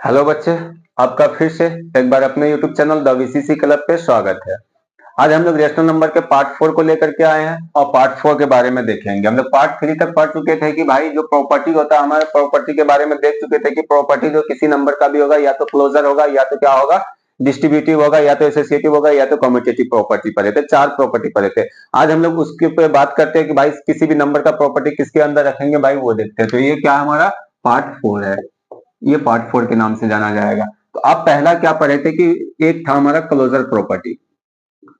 Hello बच्चे, आपका फिर से एक बार अपने YouTube channel the VCC club पे स्वागत है। आज हम लोग रेशनल नंबर के पार्ट 4 को लेकर के आए हैं और पार्ट 4 के बारे में देखेंगे। हम लोग पार्ट 3 तक पढ़ चुके थे कि भाई जो प्रॉपर्टी होता है, हमारे प्रॉपर्टी के बारे में देख चुके थे कि प्रॉपर्टी जो किसी नंबर का भी होगा, या तो क्लोजर होगा, या तो क्या होगा, डिस्ट्रीब्यूटिव होगा, या तो एसोसिएटिव होगा, या तो कम्यूटेटिव प्रॉपर्टी पढ़े थे। 4 प्रॉपर्टी पढ़े थे। आज हम लोग उसके ऊपर बात करते हैं कि भाई किसी भी नंबर का प्रॉपर्टी किसके अंदर रखेंगे, भाई वो देखते हैं। तो ये क्या हमारा पार्ट 4 है, ये पार्ट 4 के नाम से जाना जाएगा। तो आप पहला क्या पढ़े थे कि एक था हमारा क्लोजर प्रॉपर्टी।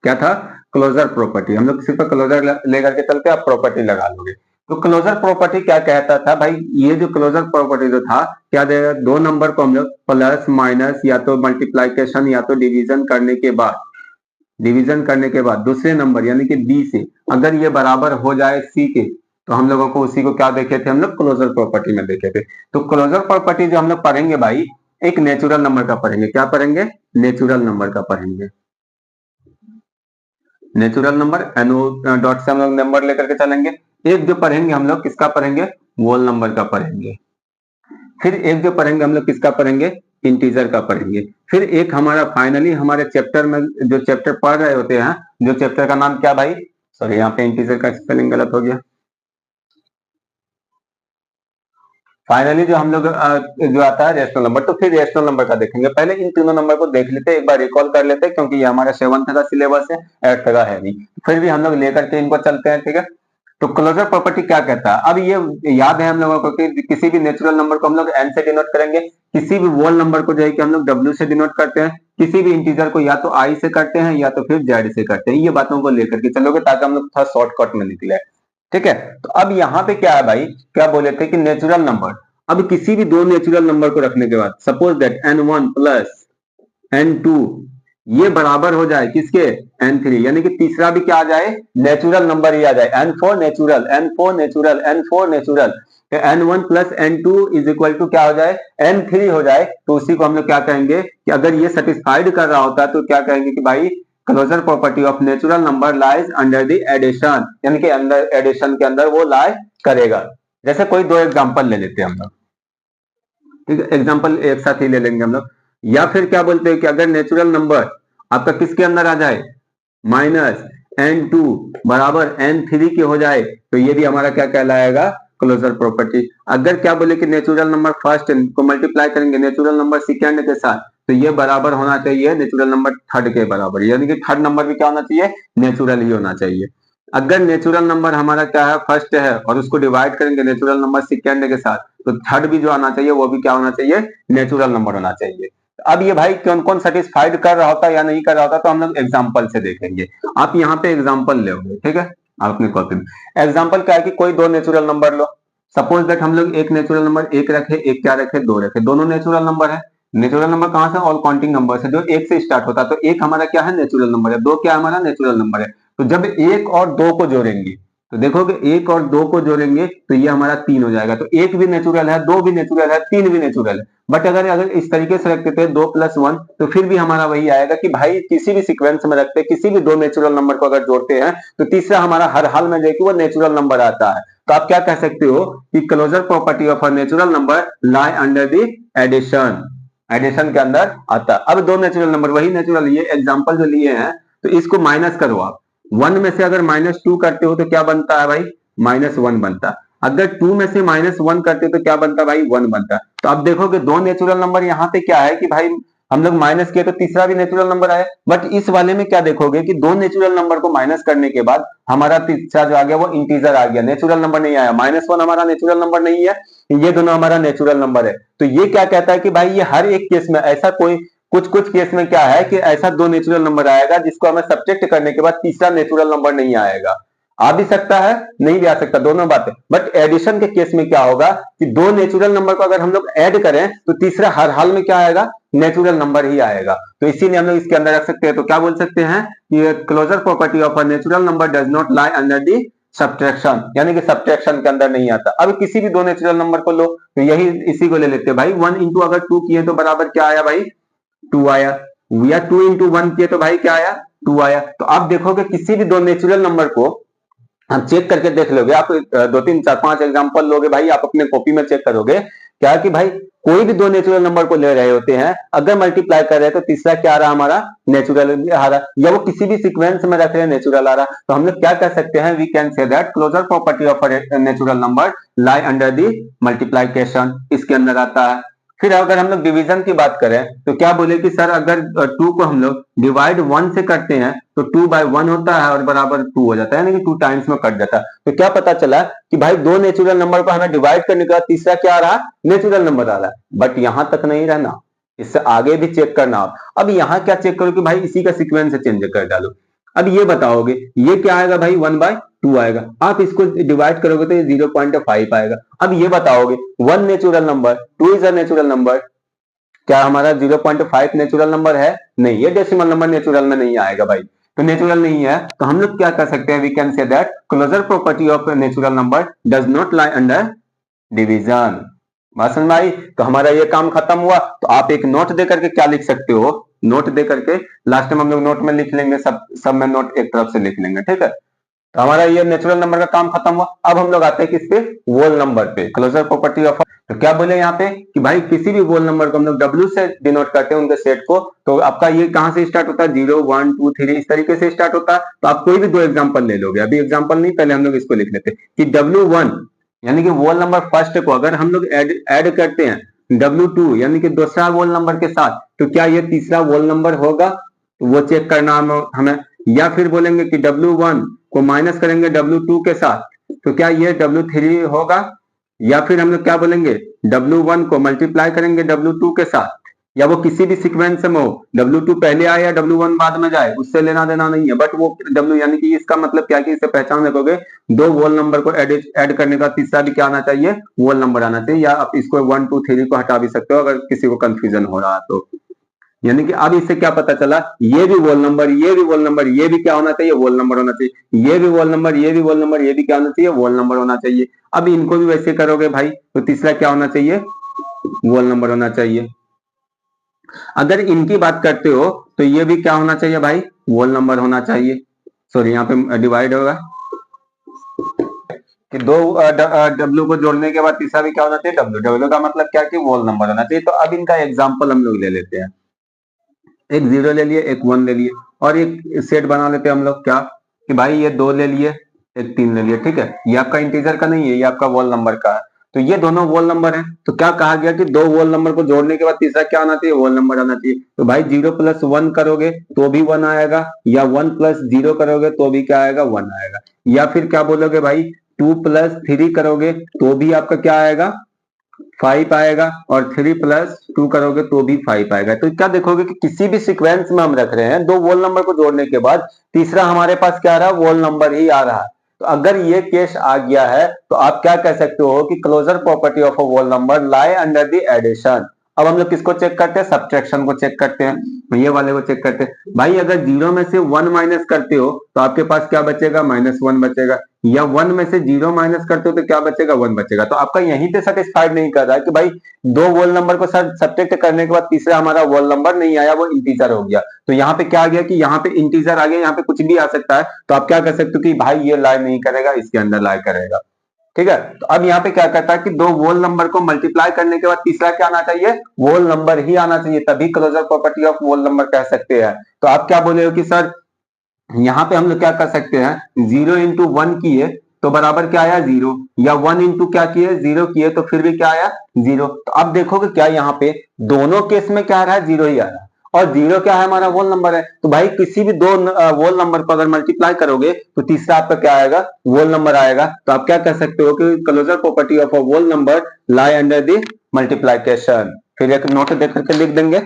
क्या था? Closure property. हम लोग सिर्फ क्लोजर लेकर के चलते, आप प्रॉपर्टी लगा लोगे। तो क्लोजर प्रॉपर्टी क्या कहता था भाई? ये जो क्लोजर प्रॉपर्टी जो था, क्या देगा, दो नंबर को हम लोग प्लस माइनस या तो मल्टीप्लाइकेशन या तो डिवीजन करने के बाद दूसरे नंबर यानी कि बी से अगर ये बराबर हो जाए सी के, तो हम लोगों को उसी को क्या देखे थे, हम लोग क्लोजर प्रॉपर्टी में देखे थे। तो क्लोजर प्रॉपर्टी जो हम लोग पढ़ेंगे भाई, एक नेचुरल नंबर का पढ़ेंगे। क्या पढ़ेंगे? नेचुरल नंबर का पढ़ेंगे। नेचुरल नंबर एनओ डॉट से हम लोग नंबर लेकर के चलेंगे। एक जो पढ़ेंगे हम लोग किसका पढ़ेंगे? होल नंबर का पढ़ेंगे। फिर एक जो पढ़ेंगे हम लोग किसका पढ़ेंगे? इंटीजर का पढ़ेंगे। फिर एक हमारा फाइनली हमारे चैप्टर में जो चैप्टर पढ़ रहे होते हैं, जो चैप्टर का नाम क्या भाई, सॉरी यहाँ पे इंटीजर का स्पेलिंग गलत हो गया। फाइनली जो हम लोग जो आता है रेशनल नंबर, तो फिर रेशनल नंबर का देखेंगे। पहले इन तीनों नंबर को देख लेते हैं, एक बार रिकॉल कर लेते हैं, क्योंकि ये हमारा 7th का सिलेबस है, 8th का है नहीं। फिर भी हम लोग लेकर के इनको चलते हैं, ठीक है। तो क्लोजर प्रॉपर्टी क्या कहता है? अब ये याद है हम लोगों को कि किसी भी नेचुरल नंबर को हम लोग एन से डिनोट करेंगे, किसी भी होल नंबर को जो है कि हम लोग डब्ल्यू से डिनोट करते हैं, किसी भी इंटीजर को या तो आई से करते हैं या तो फिर जेड से करते हैं। ये बातों को लेकर के चलोगे ताकि हम लोग थोड़ा शॉर्टकट में निकले, ठीक है। तो अब यहाँ पे क्या है भाई, क्या बोले थे कि नेचुरल नंबर, अब किसी भी दो नेचुरल नंबर को रखने के बाद suppose that n1 plus n2 ये बराबर हो जाए किसके? n3, यानी कि तीसरा भी क्या आ जाए? नेचुरल नंबर ही आ जाए। n4 natural, n4 natural, n4 natural, n1 plus n2 is equal to क्या हो जाए? n3 हो जाए। तो उसी को हम लोग क्या कहेंगे कि अगर ये सेटिस्फाइड कर रहा होता तो क्या कहेंगे कि भाई closure property of natural number lies under the addition, यानी कि अंदर एडिशन के अंदर वो लाई करेगा। जैसे कोई दो एग्जांपल ले लेते हैं हम लोग, ठीक है, एग्जांपल एक साथ ही ले लेंगे हम लोग। या फिर क्या बोलते हैं कि अगर नेचुरल नंबर आपका किसके अंदर आ जाए? माइनस n2 बराबर n3 के हो जाए, तो ये भी हमारा क्या कहलाएगा? Closure property. अगर क्या बोले कि नेचुरल नंबर फर्स्ट को मल्टीप्लाई करेंगे नेचुरल नंबर सेकेंड के साथ, तो ये बराबर होना चाहिए नेचुरल नंबर थर्ड के बराबर, यानी कि थर्ड नंबर भी क्या होना चाहिए? नेचुरल ही होना चाहिए। अगर नेचुरल नंबर हमारा क्या है? फर्स्ट है, और उसको डिवाइड करेंगे नेचुरल नंबर सेकेंड के साथ, तो थर्ड भी जो आना चाहिए वो भी क्या होना चाहिए? नेचुरल नंबर होना चाहिए। अब ये भाई कौन कौन सेटिस्फाइड कर रहा होता है या नहीं कर रहा होता, तो हम लोग एग्जाम्पल से देखेंगे। आप यहाँ पे एग्जाम्पल ले, ठीक है, आप अपने कॉपी में। एग्जाम्पल क्या है कि कोई दो natural number low. Suppose that हम लोग एक नेचुरल नंबर एक रखे, एक क्या रखे? दो रखे। दोनों नेचुरल नंबर है। नेचुरल नंबर कहां से? ऑल काउंटिंग नंबर से, जो एक से स्टार्ट होता है। तो एक हमारा क्या है? नेचुरल नंबर है। दो क्या हमारा? नेचुरल नंबर है। तो जब एक और दो को जोड़ेंगे, तो देखोगे एक और दो को जोड़ेंगे तो ये हमारा 3 हो जाएगा। तो एक भी नेचुरल है, दो भी नेचुरल है, तीन भी नेचुरल है। बट अगर इस तरीके से रखते थे 2 + 1, तो फिर भी हमारा वही आएगा कि भाई किसी भी सीक्वेंस में रखते, किसी भी दो नेचुरल नंबर को अगर जोड़ते हैं, तो तीसरा हमारा हर हाल में देखिए वो नेचुरल नंबर आता है। तो आप क्या कह सकते हो कि closure property of a natural number lie under the addition, addition के अंदर आता है। अब दो नेचुरल नंबर वही नेचुरल, ये एग्जांपल जो लिए हैं, तो इसको माइनस करो आप। 1 में से अगर -2 करते हो तो क्या बनता है भाई? -1 बनता है। अगर 2 में से -1 करते तो क्या बनता भाई? 1 बनता। तो अब देखोगे दो नेचुरल नंबर यहाँ पे क्या है कि भाई हम लोग माइनस किए तो तीसरा भी नेचुरल नंबर आया। बट इस वाले में क्या देखोगे कि दो नेचुरल नंबर को माइनस करने के बाद हमारा तीसरा जो आ गया वो इंटीजर आ गया, नेचुरल नंबर नहीं आया। -1 हमारा नेचुरल नंबर नहीं है, ये दोनों हमारा नेचुरल नंबर है। तो ये क्या कहता है कि भाई ये हर एक केस में ऐसा कोई कुछ कुछ केस में क्या है कि ऐसा दो नेचुरल नंबर आएगा जिसको हमें सब्ट्रैक्ट करने के बाद तीसरा नेचुरल नंबर नहीं आएगा। आ भी सकता है, नहीं भी आ सकता, दोनों बातें। बट एडिशन के केस में क्या होगा कि दो नेचुरल नंबर को अगर हम लोग ऐड करें तो तीसरा हर हाल में क्या आएगा? नेचुरल नंबर ही आएगा। तो इसीलिए हम लोग इसके अंदर रख सकते हैं। तो क्या बोल सकते हैं कि closure property of a natural number does not lie under the subtraction, यानी कि सब्ट्रैक्शन के अंदर नहीं आता। अब किसी भी दो नेचुरल नंबर को लो, तो यही इसी को ले लेते हैं भाई। 1 इंटू अगर 2 किए तो बराबर क्या आया भाई? 2 आया। या 2 इंटू 1 किए तो भाई क्या आया? 2 आया। तो आप देखोगे किसी भी दो नेचुरल नंबर को हम चेक करके देख लोगे, आप 2 3 4 5 एग्जांपल लोगे भाई, आप अपने कॉपी में चेक करोगे क्या कि भाई कोई भी दो नेचुरल नंबर को ले रहे होते हैं, अगर मल्टीप्लाई कर रहे हैं तो तीसरा क्या आ रहा हमारा नेचुरल आ रहा, या वो किसी भी सीक्वेंस में रख रहे हैं नेचुरल आ रहा, तो हम लोग क्या कर सकते हैं, we can say that closure property of natural number lie under the multiplication, इसके अंदर आता है। फिर अगर हम लोग डिवीजन की बात करें तो क्या बोले कि सर अगर 2 को हम लोग डिवाइड 1 से करते हैं तो 2/1 होता है और बराबर 2 हो जाता है, यानी कि 2 टाइम्स में कट जाता है। तो क्या पता चला कि भाई दो नेचुरल नंबर को हमें डिवाइड करने के बाद तीसरा क्या आ रहा, नेचुरल नंबर आ रहा है। बट यहां तक नहीं रहना, इससे आगे भी चेक करना आप। अब यहाँ क्या चेक करो कि भाई इसी का सीक्वेंस चेंज कर डालो। अब ये बताओगे ये क्या आएगा भाई, 1/2 आएगा। आप इसको डिवाइड करोगे तो ये 0.5 आएगा। अब ये बताओगे 1 natural number, 2 is a natural number, क्या हमारा 0.5 नेचुरल नंबर है? नहीं, ये डेसिमल नंबर नेचुरल में नहीं आएगा भाई, तो नेचुरल नहीं है। तो हम लोग क्या कर सकते हैं, we can say that closure property of natural number does not lie under division. बात समझ में आई? तो हमारा ये काम खत्म हुआ। तो आप एक नोट दे करके क्या लिख सकते हो, नोट दे करके लास्ट में हम लोग नोट में लिख लेंगे, सब में नोट एक तरफ से लिख लेंगे, ठीक है। तो हमारा ये नेचुरल नंबर का काम खत्म हुआ। अब हम लोग आते हैं किस पे, वोल नंबर पे, क्लोजर प्रॉपर्टी ऑफ। तो क्या बोले यहाँ पे कि भाई किसी भी वोल नंबर को हम लोग W से डिनोट करते हैं उनके सेट को। तो आपका ये कहां से स्टार्ट होता है, 0 1 2 3 इस तरीके से स्टार्ट होता है। तो आप कोई भी दो एग्जांपल ले लोगे, अभी एग्जांपल नहीं, पहले हम लोग इसको लिख लेते हैं कि W1 यानी कि वोल नंबर फर्स्ट को अगर हम लोग ऐड करते हैं W2 यानी कि दूसरा वोल नंबर के साथ, तो क्या ये तीसरा वोल नंबर होगा, तो वो चेक करना हमें। या फिर बोलेंगे कि W1 को माइनस करेंगे W2 के साथ, तो क्या ये W3 होगा। या फिर हम लोग क्या बोलेंगे, W1 को मल्टीप्लाई करेंगे W2 के साथ, या वो किसी भी सीक्वेंस में हो, W2 पहले आए या W1 बाद में जाए, उससे लेना देना नहीं है। बट वो W यानी कि इसका मतलब क्या कि इससे पहचान रखोगे दो वोल नंबर को ऐड करने का तीसरा भी क्या आना चाहिए, वोल नंबर आना चाहिए। या आप इसको 1 2 3 को हटा भी सकते हो अगर किसी को कंफ्यूजन हो रहा है तो। यानी कि अब इससे क्या पता चला, ये भी वोल नंबर, ये भी वोल नंबर, ये भी क्या होना चाहिए, वोल नंबर होना चाहिए। ये भी वोल नंबर, ये भी वोल नंबर, ये भी क्या होना चाहिए, वोल नंबर होना चाहिए। अब इनको भी वैसे करोगे भाई तो तीसरा क्या होना चाहिए, वोल नंबर होना चाहिए। अगर इनकी बात करते हो तो ये भी क्या होना चाहिए भाई, वोल नंबर होना चाहिए। सॉरी यहाँ पे डिवाइड होगा कि दो W को जोड़ने के बाद तीसरा भी क्या होना चाहिए, W का मतलब क्या कि वोल नंबर होना चाहिए। तो अब इनका एग्जांपल हम लोग ले लेते हैं, एक 0 ले लिए, एक 1 ले लिए, और एक सेट बना लेते हैं हम लोग क्या कि भाई ये 2 ले लिए, एक 3 ले लिए, ठीक है। ये आपका इंटीजर का नहीं है, ये आपका वोल नंबर का है। तो ये दोनों वोल नंबर है। तो क्या कहा गया कि दो वोल नंबर को जोड़ने के बाद तीसरा क्या आना चाहिए, वोल नंबर आना चाहिए। तो भाई 0 + 1 करोगे तो भी 1 आएगा, या 1 + 0 करोगे तो भी क्या आएगा, 1 आएगा। या फिर क्या बोलोगे भाई 2 + 3 करोगे तो भी आपका क्या आएगा, 5 आएगा, और 3 + 2 करोगे तो भी 5 आएगा। तो क्या देखोगे कि किसी भी सीक्वेंस में हम रख रहे हैं दो वोल नंबर को जोड़ने के बाद तीसरा हमारे पास क्या आ रहा है, वोल नंबर ही आ रहा है। तो अगर ये केस आ गया है तो आप क्या कह सकते हो कि closure property of a whole number lie under the addition. अब हम लोग किसको चेक करते हैं, सब्ट्रैक्शन को चेक करते हैं, ये वाले को चेक करते हैं। भाई अगर 0 में से 1 माइनस करते हो तो आपके पास क्या बचेगा, -1 बचेगा। या 1 में से 0 माइनस करते हो तो क्या बचेगा, 1 बचेगा। तो आपका यहीं पे सेटिस्फाइड नहीं कर रहा है कि भाई दो वोल नंबर को सब्ट्रैक्ट करने के बाद तीसरा हमारा वोल नंबर नहीं आया, वो इंटीजर हो गया। तो यहाँ पे क्या आ गया कि यहाँ पे इंटीजर आ गया, यहाँ पे कुछ भी आ सकता है। तो आप क्या कर सकते हो कि भाई ये लाई नहीं करेगा, इसके अंदर लाई करेगा, ठीक है। तो अब यहाँ पे क्या करता है कि दो वोल नंबर को मल्टीप्लाई करने के बाद तीसरा क्या आना चाहिए, वोल नंबर ही आना चाहिए, तभी closure property of whole number कह सकते हैं। तो आप क्या बोले हो कि सर यहाँ पे हम लोग क्या कर सकते हैं, 0 × 1 किए तो बराबर क्या आया, 0, या 1 × क्या किए, 0 किए तो फिर भी क्या आया, 0। तो अब देखोगे क्या यहाँ पे दोनों केस में क्या आ रहा है, 0 ही आ रहा है, और 0 क्या है, हमारा वोल नंबर है। तो भाई किसी भी दो वोल नंबर को अगर मल्टीप्लाई करोगे तो तीसरा आपका क्या आएगा, वोल नंबर आएगा। तो आप क्या कह सकते हो कि closure property of a whole number lie under the multiplication. फिर एक नोट देख करके लिख देंगे,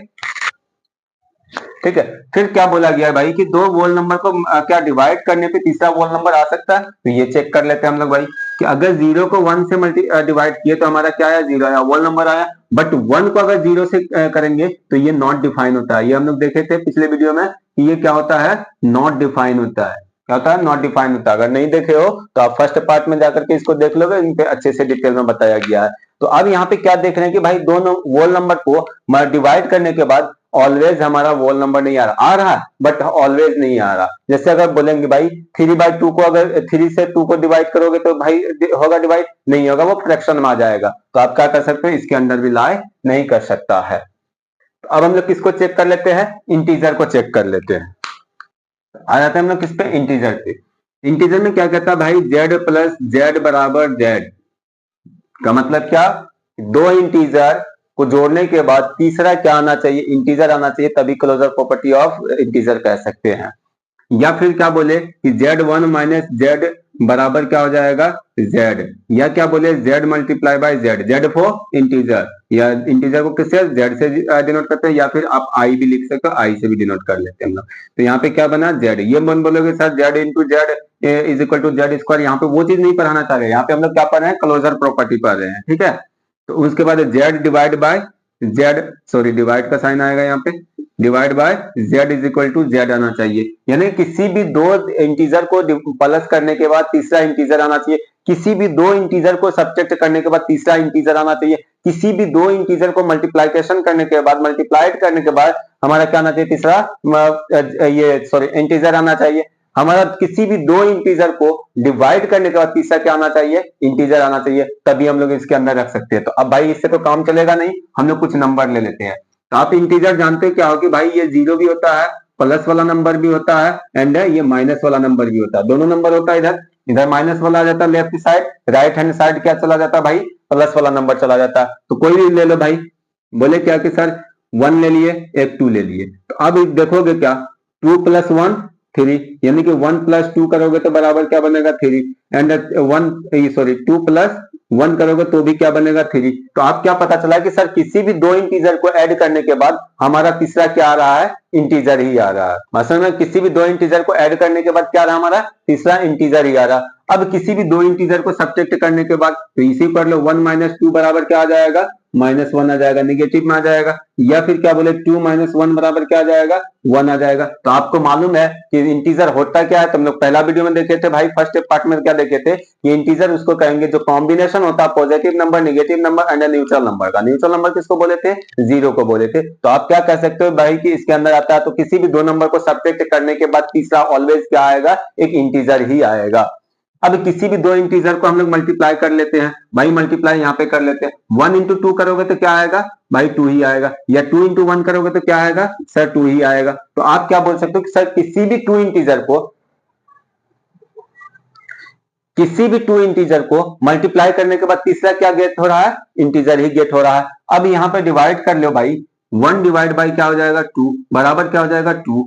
ठीक है। फिर क्या बोला गया भाई कि दो वोल नंबर को क्या डिवाइड करने पे तीसरा वोल नंबर आ सकता है। तो ये चेक कर लेते हैं हम लोग भाई कि अगर 0 को 1 से डिवाइड किए तो हमारा क्या आया, 0 आया, वोल नंबर आया। बट 1 को अगर 0 से करेंगे तो ये नॉट डिफाइन होता है। ये हम लोग देखे थे पिछले वीडियो में कि ये क्या होता है, नॉट डिफाइन होता है। क्या होता है, नॉट डिफाइन होता है। अगर नहीं देखे हो तो आप फर्स्ट पार्ट में जाकर के इसको देख लोगे, इन पे अच्छे से डिटेल में बताया गया है। तो अब यहाँ पे क्या देख रहे हैं कि भाई दोनों वोल नंबर को डिवाइड करने के बाद ऑलवेज हमारा वोल नंबर नहीं आ रहा है बट ऑलवेज नहीं आ रहा। जैसे अगर बोलेंगे भाई 3/2 को अगर 3 से 2 को डिवाइड करोगे तो भाई होगा डिवाइड, नहीं होगा, वो फ्रैक्शन में आ जाएगा। तो आप क्या कर सकते हो, इसके अंदर भी लाई नहीं कर सकता है। तो अब हम लोग किसको चेक कर लेते हैं, इंटीजर को चेक कर लेते हैं। आ जाते हैं हम लोग किस पे, इंटीजर पे। इंटीजर में क्या कहता है भाई, जेड प्लस जेड बराबर जेड का मतलब क्या, दो इंटीजर को जोड़ने के बाद तीसरा क्या आना चाहिए, इंटीजर आना चाहिए, तभी क्लोजर प्रॉपर्टी ऑफ इंटीजर कह सकते हैं। या फिर क्या बोले कि Z1 माइनस जेड बराबर क्या हो जाएगा, जेड, या क्या बोले Z multiply by Z, Z for integer, या इंटीजर को किससे, जेड से डिनोट करते हैं, या फिर आप आई भी लिख सकते हो, आई से भी डिनोट कर लेते हैं हम लोग। तो यहाँ पे क्या बना, जेड, ये मन बोलोगे sir Z into Z is equal to Z square, यहाँ पे वो चीज नहीं पढ़ाना चाह रहे, यहाँ पे हम लोग क्या पढ़ रहे हैं, क्लोजर प्रॉपर्टी पढ़ रहे हैं, ठीक है। तो उसके बाद Z divide by Z, sorry divide का साइन आएगा यहाँ पे, divide by Z is equal to Z आना चाहिए, यानी किसी भी दो इंटीजर को प्लस करने के बाद तीसरा इंटीजर आना चाहिए, किसी भी दो इंटीजर को सब्ट्रैक्ट करने के बाद तीसरा इंटीजर आना चाहिए, किसी भी दो इंटीजर को मल्टीप्लिकेशन करने के बाद, मल्टीप्लाइड करने के बाद हमारा क्या आना चाहिए, तीसरा ये सॉरी इंटीजर आना चाहिए। हमारा किसी भी दो इंटीजर को डिवाइड करने के बाद तीसरा क्या आना चाहिए, इंटीजर आना चाहिए, तभी हम लोग इसके अंदर रख सकते हैं। तो अब भाई इससे तो काम चलेगा नहीं, हम लोग कुछ नंबर ले लेते हैं। तो आप इंटीजर जानते क्या हो कि भाई ये 0 भी होता है, प्लस वाला नंबर भी होता है, एंड ये माइनस वाला नंबर भी होता है, दोनों नंबर होता है। इधर इधर माइनस वाला आ जाता है left side, right hand side क्या चला जाता है भाई, प्लस वाला नंबर चला जाता है। तो कोई भी ले लो भाई, बोले क्या कि सर 1 ले लिए, एक 2 ले लिए, तो अब देखोगे क्या, 2 + 1 3, यानी कि 1 + 2 करोगे तो बराबर क्या बनेगा 3, एंड 2 + 1 करोगे तो भी क्या बनेगा 3। तो आप क्या पता चला कि सर किसी भी दो इंटीजर को ऐड करने के बाद हमारा तीसरा क्या आ रहा है, इंटीजर ही आ रहा है। मसलन में किसी भी दो इंटीजर को ऐड करने के बाद क्या रहा हमारा, तीसरा इंटीजर ही आ रहा। अब किसी भी दो इंटीजर को सब्ट्रैक्ट करने के बाद तो इसी कर लो, 1 - 2 बराबर क्या आ जाएगा, -1 आ जाएगा, निगेटिव में आ जाएगा, या फिर क्या बोले 2 - 1 बराबर क्या आ जाएगा, 1 आ जाएगा। तो आपको मालूम है कि इंटीजर होता क्या है, तुम लोग पहला वीडियो में देखे थे भाई, फर्स्ट पार्ट में क्या देखे थे कि इंटीजर उसको कहेंगे जो कॉम्बिनेशन होता है positive number, negative number and neutral number का। न्यूट्रल नंबर किसको बोले थे, 0 को बोले थे। तो आप क्या कह सकते हो भाई कि इसके अंदर आता है, तो किसी भी दो नंबर को सब्ट्रैक्ट करने के बाद तीसरा ऑलवेज क्या आएगा, एक इंटीजर ही आएगा। अब किसी भी दो इंटीजर को हम लोग मल्टीप्लाई कर लेते हैं भाई, मल्टीप्लाई यहाँ पे कर लेते हैं, 1 × 2 करोगे तो क्या आएगा भाई 2 ही आएगा, या 2 × 1 करोगे तो क्या आएगा सर 2 ही आएगा। तो आप क्या बोल सकते हो कि सर किसी भी टू इंटीजर को मल्टीप्लाई करने के बाद तीसरा क्या गेट हो रहा है, इंटीजर ही गेट हो रहा है। अब यहाँ पे डिवाइड कर लो भाई, 1 डिवाइड बाई क्या हो जाएगा 2 बराबर क्या हो जाएगा 2,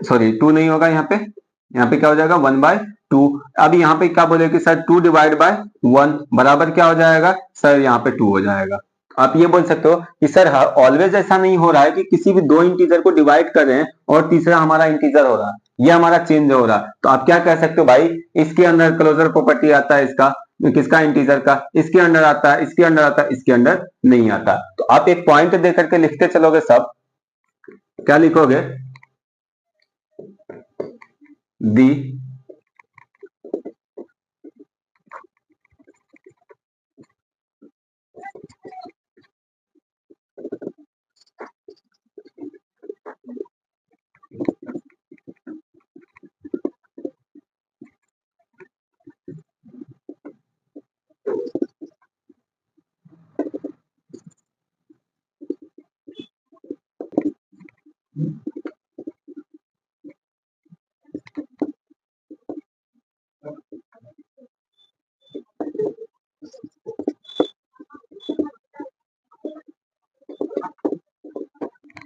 सॉरी 2 नहीं होगा यहाँ पे क्या हो जाएगा 1/2। अब यहाँ पे क्या बोले कि सर 2 डिवाइड बाय 1 बराबर क्या हो जाएगा सर, यहाँ पे 2 हो जाएगा। आप ये बोल सकते हो कि सर ऑलवेज ऐसा नहीं हो रहा है कि किसी भी दो इंटीजर को डिवाइड कर रहे हैं और तीसरा हमारा इंटीजर हो रहा है, ये हमारा चेंज हो रहा है। तो आप क्या कह सकते हो भाई, इसके अंदर क्लोजर प्रॉपर्टी आता है इसका, किसका, इंटीजर का, इसके अंदर आता है, इसके अंदर आता है, इसके अंदर नहीं आता। तो आप एक पॉइंट दे करके लिखते चलोगे, सब क्या लिखोगे, दी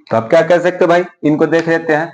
तो आप क्या कह सकते हो भाई, इनको देख लेते हैं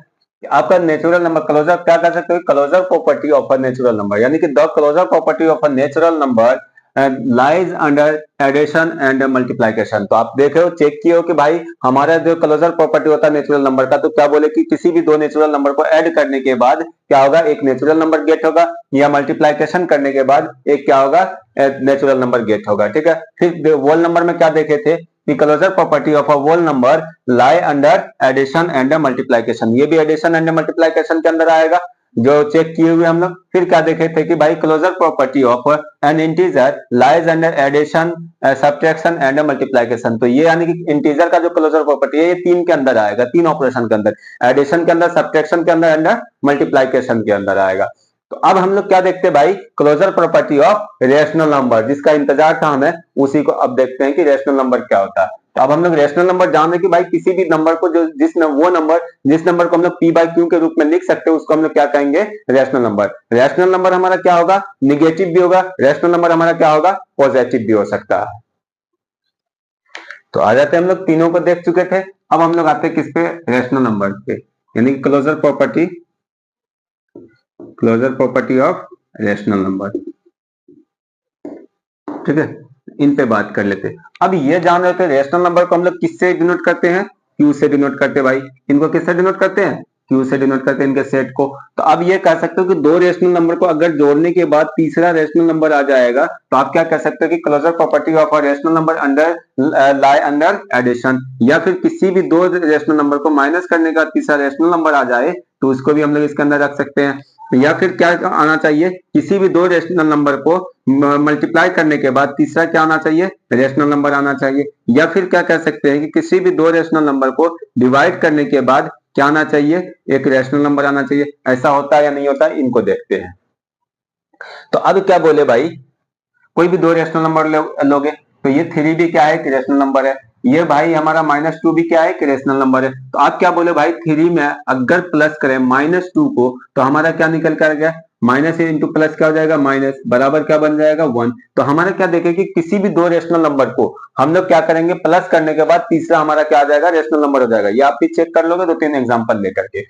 कि आपका नेचुरल नंबर क्लोजर क्या कर सकते हो, closure property of a natural number, यानी कि the closure property of a natural number lies under addition and multiplication. तो आप देखे हो, चेक किए हो कि भाई हमारा जो क्लोजर प्रॉपर्टी होता है नेचुरल नंबर का, तो क्या बोले कि किसी भी दो नेचुरल नंबर को ऐड करने के बाद क्या होगा, एक नेचुरल नंबर गेट होगा, या मल्टीप्लिकेशन करने के बाद एक क्या होगा, नेचुरल नंबर गेट होगा, ठीक है। फिर वोल नंबर में क्या देखे थे, The closure property of a whole number lie under addition and multiplication, ये भी addition and multiplication के अंदर आएगा। जो चेक किए हुए हम लोग। फिर क्या देखे थे कि भाई closure property of an integer lies under addition, subtraction and multiplication. तो ये यानी कि इंटीजर का जो क्लोजर प्रॉपर्टी है ये तीन के अंदर आएगा, तीन ऑपरेशन के अंदर, एडिशन के अंदर, सब्ट्रैक्शन के अंदर मल्टीप्लिकेशन के अंदर आएगा। तो अब हम लोग क्या देखते हैं भाई, closure property of rational number, जिसका इंतजार था हमें, उसी को अब देखते हैं कि रेशनल नंबर क्या होता है। तो अब हम लोग रेशनल नंबर जान रहे कि भाई किसी भी नंबर को जो जिस नंबर को हम लोग p/q के रूप में लिख सकते हैं उसको हम लोग क्या कहेंगे, रेशनल नंबर। रेशनल नंबर हमारा क्या होगा, निगेटिव भी होगा, रेशनल नंबर हमारा क्या होगा, पॉजिटिव भी हो सकता है। तो आ जाते हैं हम लोग, तीनों को देख चुके थे। अब हम लोग आते हैं किस पे, रेशनल नंबर पे, यानी closure property of rational number. ठीक है, इन पे बात कर लेते हैं। अब ये जान रहे थे रेशनल नंबर को हम लोग किससे डिनोट करते हैं, क्यू से डिनोट करते हैं भाई। इनको किससे डिनोट करते हैं, क्यू से डिनोट करते हैं इनके सेट को। तो अब ये कह सकते हो कि दो रेशनल नंबर को अगर जोड़ने के बाद तीसरा रेशनल नंबर आ जाएगा तो आप क्या कह सकते हो कि closure property of a rational number under lie under addition. या फिर किसी भी दो रेशनल नंबर को माइनस करने का तीसरा रेशनल नंबर आ जाए तो उसको भी हम लोग इसके अंदर रख सकते हैं। या फिर क्या आना चाहिए, किसी भी दो रेशनल नंबर को मल्टीप्लाई करने के बाद तीसरा क्या आना चाहिए, रेशनल नंबर आना चाहिए। या फिर क्या कह सकते हैं कि किसी भी दो रेशनल नंबर को डिवाइड करने के बाद क्या आना चाहिए, एक रेशनल नंबर आना चाहिए। ऐसा होता है या नहीं होता है, इनको देखते हैं। तो अब क्या बोले भाई, कोई भी दो रेशनल नंबर लोगे तो ये 3 भी क्या है, एक रेशनल नंबर है। ये भाई हमारा -2 भी क्या है, एक रेशनल नंबर है। तो आप क्या बोले भाई, 3 में अगर प्लस करें -2 को तो हमारा क्या निकल कर गया, माइनस इंटू प्लस क्या हो जाएगा, माइनस बराबर क्या बन जाएगा, 1। तो हमारा क्या देखें कि किसी भी दो रेशनल नंबर को हम लोग क्या करेंगे, प्लस करने के बाद तीसरा हमारा क्या आ जाएगा, रेशनल नंबर हो जाएगा। ये आप भी चेक कर लोगे 2-3 एग्जाम्पल लेकर के,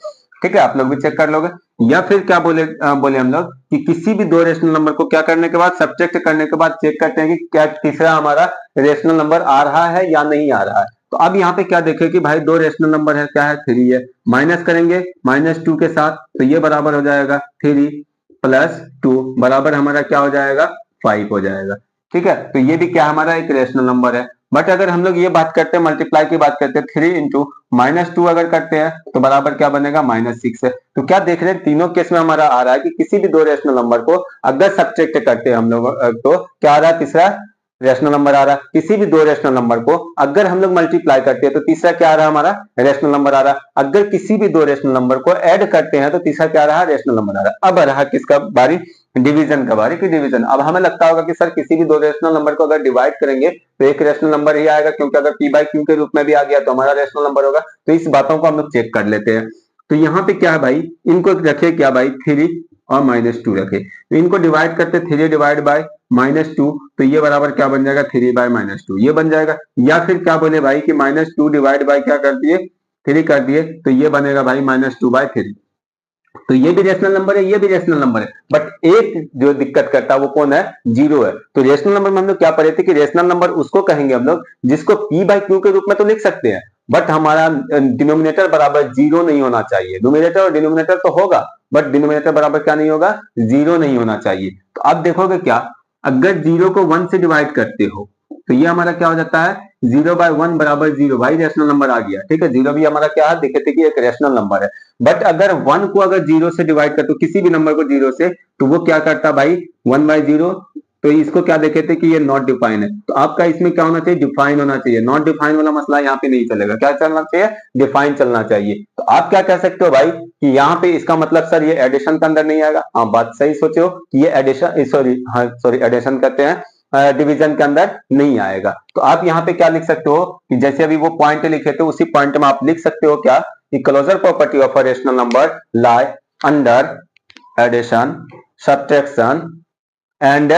ठीक है, आप लोग भी चेक कर लोगे। या फिर क्या बोले हम लोग कि किसी भी दो रेशनल नंबर को क्या करने के बाद, सब्ट्रैक्ट करने के बाद चेक करते हैं कि क्या तीसरा हमारा रेशनल नंबर आ रहा है या नहीं आ रहा है। तो अब यहाँ पे क्या देखें कि भाई दो रेशनल नंबर है, क्या है, 3 है। माइनस करेंगे -2 के साथ तो ये बराबर हो जाएगा 3 + 2 बराबर हमारा क्या हो जाएगा, 5 हो जाएगा। ठीक है, तो ये भी क्या हमारा एक रेशनल नंबर है। बट अगर हम लोग ये बात करते हैं, मल्टीप्लाई की बात करते हैं, 3 इंटू -2 अगर करते हैं तो बराबर क्या बनेगा, -6 है। तो क्या देख रहे हैं, तीनों केस में हमारा आ रहा है कि किसी भी दो रेशनल नंबर को अगर सब्ट्रैक्ट करते हैं हम लोग तो क्या आ रहा है, तीसरा रेशनल नंबर आ रहा है। किसी भी दो रेशनल नंबर को अगर हम लोग मल्टीप्लाई करते हैं तो तीसरा क्या आ रहा है, हमारा रेशनल नंबर आ रहा है। अगर किसी भी दो रेशनल नंबर को ऐड करते हैं तो तीसरा क्या आ रहा है, रेशनल नंबर आ रहा है। अब आ रहा किसका बारी, डिवीजन का बारी, की डिवीजन। अब हमें लगता होगा कि सर किसी भी दो रेशनल नंबर को अगर डिवाइड करेंगे तो एक रेशनल नंबर ही आएगा, क्योंकि अगर p/q के रूप में भी आ गया तो हमारा रेशनल नंबर होगा। तो इस बातों को हम लोग चेक कर लेते हैं। तो यहाँ पे क्या है भाई, इनको रखे क्या भाई, 3 और -2 रखे। तो इनको डिवाइड करते 3 डिवाइड बाय -2 तो ये बराबर क्या बन जाएगा, 3/-2 ये बन जाएगा। या फिर क्या बोले भाई कि -2 डिवाइड बाय क्या कर दिए, 3 कर दिए, तो ये बनेगा भाई -2/3। तो ये भी रेशनल नंबर है, ये भी रेशनल नंबर है। बट एक जो दिक्कत करता है वो कौन है, 0 है। तो रेशनल नंबर में हम लोग क्या पढ़े थे कि रेशनल नंबर उसको कहेंगे हम लोग जिसको p/q के रूप में तो लिख सकते हैं, बट हमारा डिनोमिनेटर बराबर 0 नहीं होना चाहिए। न्यूमरेटर और डिनोमिनेटर तो होगा बट डिनोमिनेटर बराबर क्या नहीं होगा, 0 नहीं होना चाहिए। तो अब देखोगे क्या, अगर 0 को 1 से डिवाइड करते हो तो ये हमारा क्या हो जाता है, 0/1 बराबर 0। भाई रेशनल नंबर आ गया, ठीक है। 0 भी हमारा क्या है, देखे थे कि एक रेशनल नंबर है। बट अगर 1 को अगर 0 से डिवाइड करते हो, किसी भी नंबर को 0 से, तो वो क्या करता है भाई, 1/0। तो इसको क्या देखे थे कि ये नॉट डिफाइन है। तो आपका इसमें क्या होना चाहिए, डिफाइन होना चाहिए। नॉट डिफाइन वाला मसला यहाँ पे नहीं चलेगा, क्या चलना चाहिए, डिफाइन चलना चाहिए। तो आप क्या कह सकते हो भाई कि यहाँ पे इसका मतलब सर ये एडिशन के अंदर नहीं आएगा। हाँ, बात सही सोचे हो कि ये एडिशन, सॉरी एडिशन कहते हैं, डिवीजन के अंदर नहीं आएगा। तो आप यहाँ पे क्या लिख सकते हो कि जैसे अभी वो पॉइंट लिखे थे उसी पॉइंट में आप लिख सकते हो क्या, कि closure property of a rational number lie under addition, subtraction and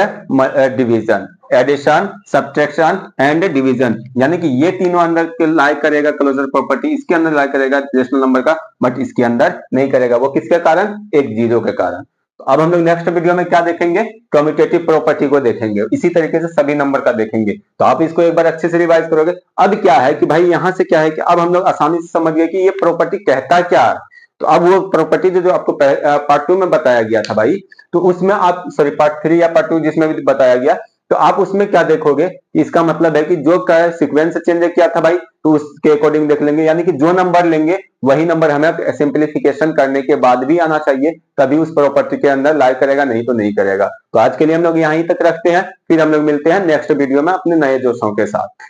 division. Addition, subtraction and division, यानी कि ये तीनों अंदर लाई करेगा क्लोजर प्रॉपर्टी, इसके अंदर लाई करेगा रेशनल नंबर का, बट इसके अंदर नहीं करेगा। वो किसके कारण, एक 0 के कारण। तो अब हम लोग नेक्स्ट वीडियो में क्या देखेंगे, कम्यूटेटिव प्रॉपर्टी को देखेंगे। इसी तरीके से सभी नंबर का देखेंगे। तो आप इसको एक बार अच्छे से रिवाइज करोगे। अब क्या है कि भाई यहां से क्या है कि अब हम लोग आसानी से समझ गए कि ये प्रॉपर्टी कहता क्या है। तो अब वो प्रॉपर्टी जो आपको पार्ट 2 में बताया गया था भाई, तो उसमें आप, सॉरी पार्ट 3 या पार्ट 2 जिसमें भी बताया गया, तो आप उसमें क्या देखोगे, इसका मतलब है कि जो सीक्वेंस चेंज किया था भाई, तो उसके अकॉर्डिंग देख लेंगे, यानी कि जो नंबर लेंगे वही नंबर हमें सिंप्लीफिकेशन करने के बाद भी आना चाहिए, तभी उस प्रॉपर्टी के अंदर लाई करेगा, नहीं तो नहीं करेगा। तो आज के लिए हम लोग यहीं तक रखते हैं, फिर हम लोग मिलते हैं नेक्स्ट वीडियो में अपने नए जोशों के साथ।